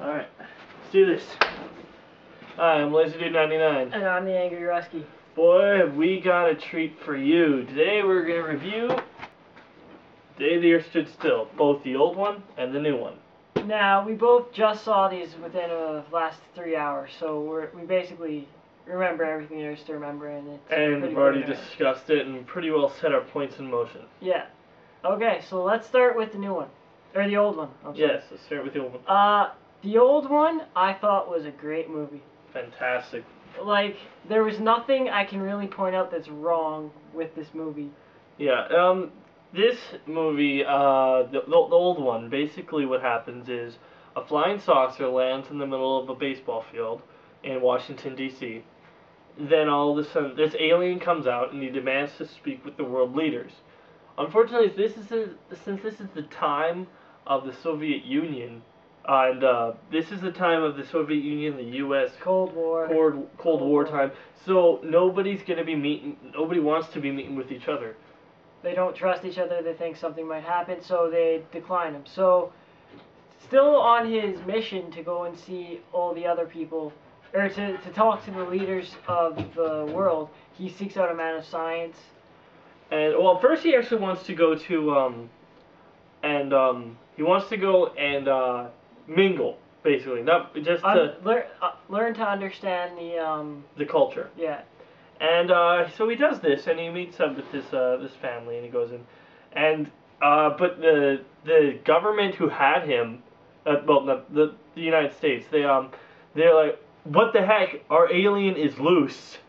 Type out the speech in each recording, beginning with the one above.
Alright, let's do this. Hi, I'm LazerDude99. And I'm the Angry Rusky. Boy, have we got a treat for you. Today we're going to review Day the Earth Stood Still, both the old one and the new one. Now, we both just saw these within the last 3 hours, so we basically remember everything there is to remember, and we've already discussed it and pretty well set our points in motion. Yeah. Okay, so let's start with the new one. Or the old one. Yes, let's start with the old one. The old one I thought was a great movie. Fantastic. Like, there was nothing I can really point out that's wrong with this movie. Yeah, this movie, the old one, basically what happens is a flying saucer lands in the middle of a baseball field in Washington, D.C. Then all of a sudden, this alien comes out and he demands to speak with the world leaders. Unfortunately, since this is the time of the Soviet Union, and this is the time of the Soviet Union, the U.S. Cold War. Cold War time. So nobody wants to be meeting with each other. They don't trust each other. They think something might happen, so they decline him. So, still on his mission to go and see all the other people, or to talk to the leaders of the world, he seeks out a man of science. And well, first he actually wants to go to he wants to go and mingle, basically, not just to learn to understand the culture. Yeah. And so he does this, and he meets up with this family, and he goes in, and but the government who had him, the United States, they're like, what the heck? Our alien is loose,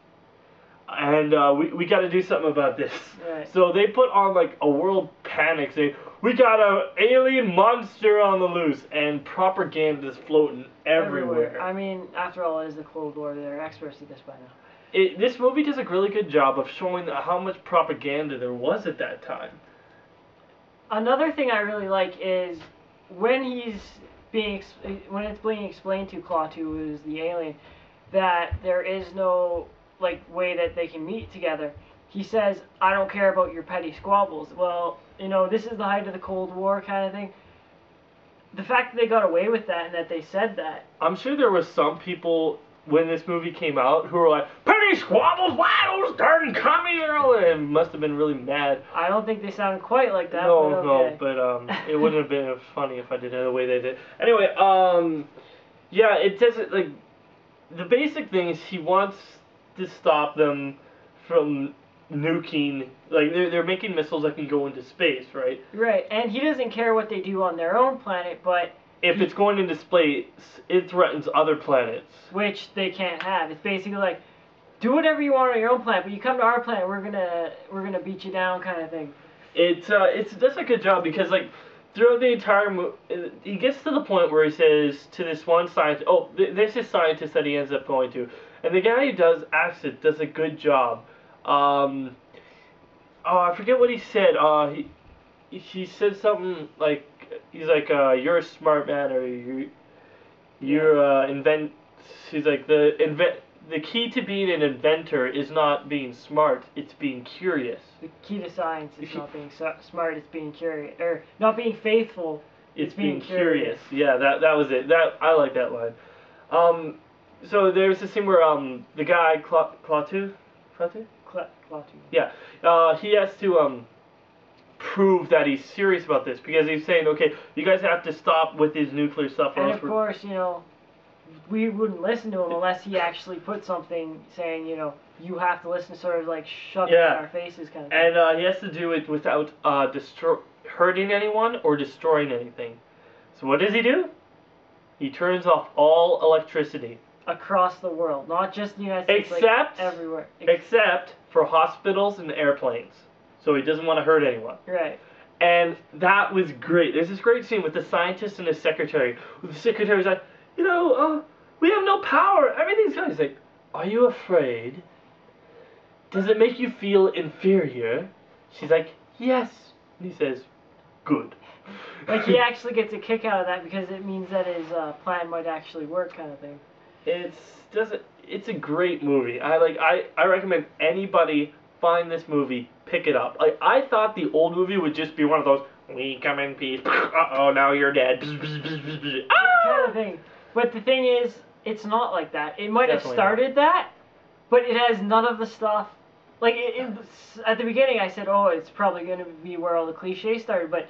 and we got to do something about this. Right. So they put on like a world panic, saying we got an alien monster on the loose, and propaganda is floating everywhere. I mean, after all, it is the Cold War. They're experts at this by now. This movie does a really good job of showing how much propaganda there was at that time. Another thing I really like is when it's being explained to Klaatu, who is the alien, that there is no way that they can meet together. He says, "I don't care about your petty squabbles." Well, this is the height of the Cold War kind of thing. The fact that they got away with that and that they said that. I'm sure there were some people when this movie came out who were like, petty squabbles, why those darn commies, and must have been really mad. I don't think they sounded quite like that. No, but it wouldn't have been funny if I did it the way they did. Anyway, yeah, it doesn't, the basic thing is he wants to stop them from nuking, they're making missiles that can go into space, right? Right, and he doesn't care what they do on their own planet, but if it's going into space, it threatens other planets. Which they can't have. It's basically like, do whatever you want on your own planet, but you come to our planet, we're gonna beat you down, kind of thing. It does a good job because throughout the entire movie, he gets to the point where he says to this one scientist, there's this scientist that he ends up going to, and the guy who does a good job. I forget what he said. He said something like, he's like, you're a smart man, or he's like, the key to being an inventor is not being smart, it's being curious. The key to science is not being smart, it's being curious, or not being faithful, it's being curious. Yeah, that was it. I like that line. So there's this scene where the guy Klaatu? Yeah, he has to prove that he's serious about this, because he's saying, okay, you guys have to stop with his nuclear stuff. And of course, we wouldn't listen to him unless he actually put something saying, you have to listen, sort of like shove it in our faces kind of thing. And he has to do it without hurting anyone or destroying anything. So what does he do? He turns off all electricity. Across the world, not just the United States, everywhere. Except for hospitals and airplanes. So he doesn't want to hurt anyone. Right. And that was great. There's this great scene with the scientist and his secretary. The secretary's like, we have no power. Everything's good. He's like, are you afraid? Does it make you feel inferior? She's like, yes. And he says, good. He actually gets a kick out of that because it means that his plan might actually work, kind of thing. It's a great movie. I recommend anybody find this movie, pick it up. I thought the old movie would just be one of those, we come in peace, uh-oh, now you're dead, kind of thing. But the thing is, it's not like that. It might have Definitely started that, but it has none of the stuff. Like at the beginning, I said, "Oh, it's probably going to be where all the cliches started," but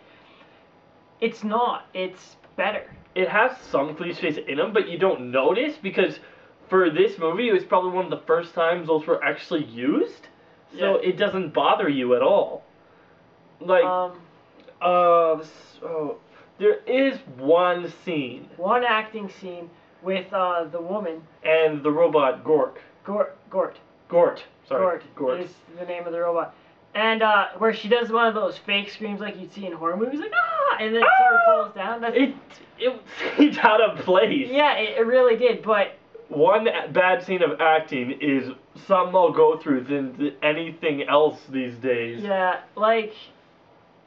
it's not. It's better. It has some cliches in them, but you don't notice because for this movie, it was probably one of the first times those were actually used, so Yeah. it doesn't bother you at all. Like, there is one scene, one acting scene with the woman. and the robot Gork. Gort. Gort. Sorry. Gort is the name of the robot. And where she does one of those fake screams like you'd see in horror movies, like ah, and then it sort of falls down. That's, it seemed out of place. yeah, it really did. But one bad scene of acting is something I'll go through than anything else these days. yeah, like,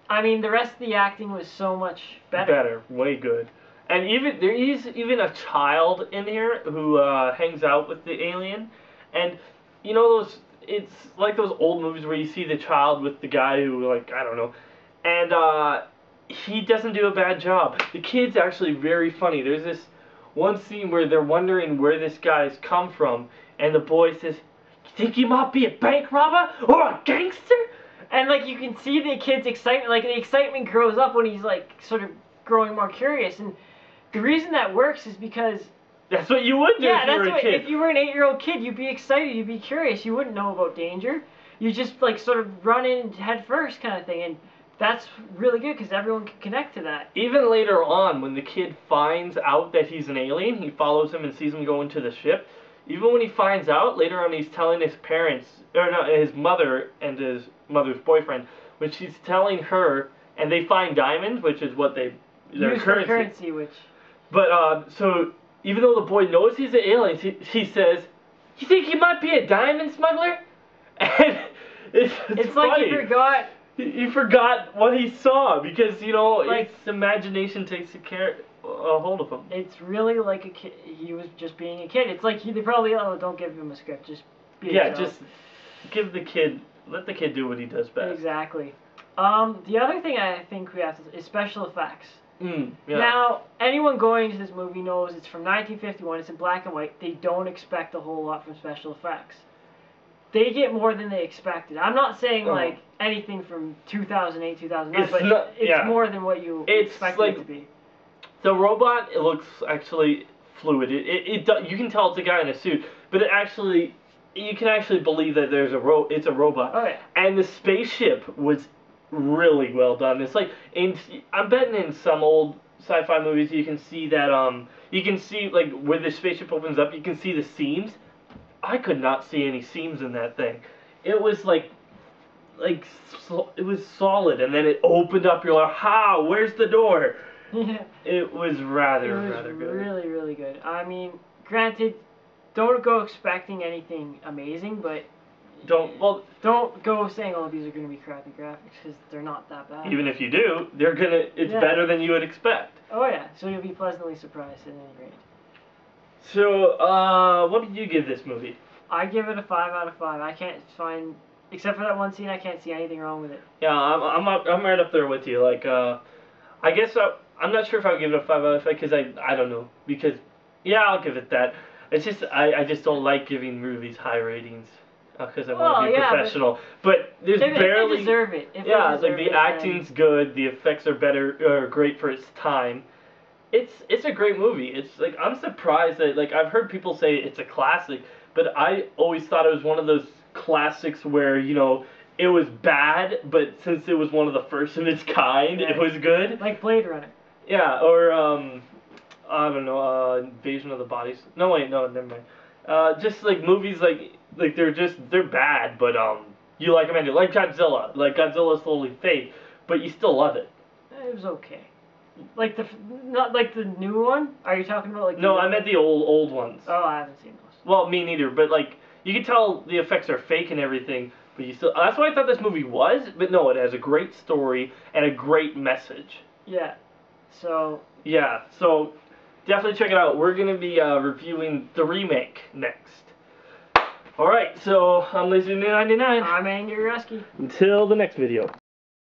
I mean, the rest of the acting was so much better. Way good. And even there is even a child in here who hangs out with the alien, and you know those. It's like those old movies where you see the child with the guy who, like, I don't know, and he doesn't do a bad job. The kid's actually very funny. There's this one scene where they're wondering where this guy's come from, and the boy says, "You think he might be a bank robber or a gangster?" And like you can see the kid's excitement, like the excitement grows up when he's like sort of growing more curious. And the reason that works is because That's what you would do if you were a kid. if you were an 8-year-old kid, you'd be excited, you'd be curious, you wouldn't know about danger. You just like sort of run in head first kind of thing, and that's really good because everyone can connect to that. Even later on, when the kid finds out that he's an alien, he follows him and sees him go into the ship. Even when he finds out, later on he's telling his parents, or no, his mother and his mother's boyfriend, when she's telling her, and they find diamonds, which is what their Use currency, which... But, so, even though the boy knows he's an alien, he says, "You think he might be a diamond smuggler?" And it's like funny. he forgot... He forgot what he saw, because, you know, like, his imagination takes a hold of him. It's really like a kid. He was just being a kid. It's like they probably, oh, don't give him a script, just be Yeah, yourself. just let the kid do what he does best. Exactly. The other thing I think we have to is special effects. Yeah. Now, anyone going to this movie knows it's from 1951. It's in black and white. They don't expect a whole lot from special effects. They get more than they expected. I'm not saying like anything from 2008, 2009, but it's more than what you expected it to be. The robot, it looks actually fluid. You can tell it's a guy in a suit, but you can actually believe that it's a robot. Oh yeah. And the spaceship was really well done. It's like I'm betting in some old sci-fi movies you can see that you can see like where the spaceship opens up, you can see the seams. I could not see any seams in that thing. It was it was solid, and then it opened up. You're like, how? Where's the door? Yeah. It was rather good. Really, really good. I mean, granted, don't go expecting anything amazing, but don't go saying, oh, these are going to be crappy graphics, because they're not that bad. Even if you do, it's better than you would expect. Oh yeah, so you'll be pleasantly surprised at any rate. So, what did you give this movie? I give it a 5 out of 5. I can't find, except for that one scene, I can't see anything wrong with it. Yeah, I'm right up there with you. Like, I guess I'm not sure if I would give it a 5 out of 5 because I don't know, because yeah, I'll give it that. It's just I just don't like giving movies high ratings because I want to be professional. But there's barely. They deserve it. Like the acting's good, the effects are great for its time. It's a great movie. It's like I'm surprised that like I've heard people say it's a classic, but I always thought it was one of those classics where it was bad, but since it was one of the first of its kind, it was good. Like Blade Runner. Yeah, or I don't know, Invasion of the Bodies. No wait, no, never mind. Just like movies like they're bad, but you like them anyway. Like Godzilla. Like Godzilla's totally fake, but you still love it. It was okay. Like not like the new one? Are you talking about like? No, I meant the old ones. Oh, I haven't seen those. Well, me neither. But like, you can tell the effects are fake and everything, but you still. That's what I thought this movie was. But no, it has a great story and a great message. Yeah. So. Yeah. So, definitely check it out. We're gonna be reviewing the remake next. All right. So I'm LazerDude99. I'm Andy Rusky. Until the next video.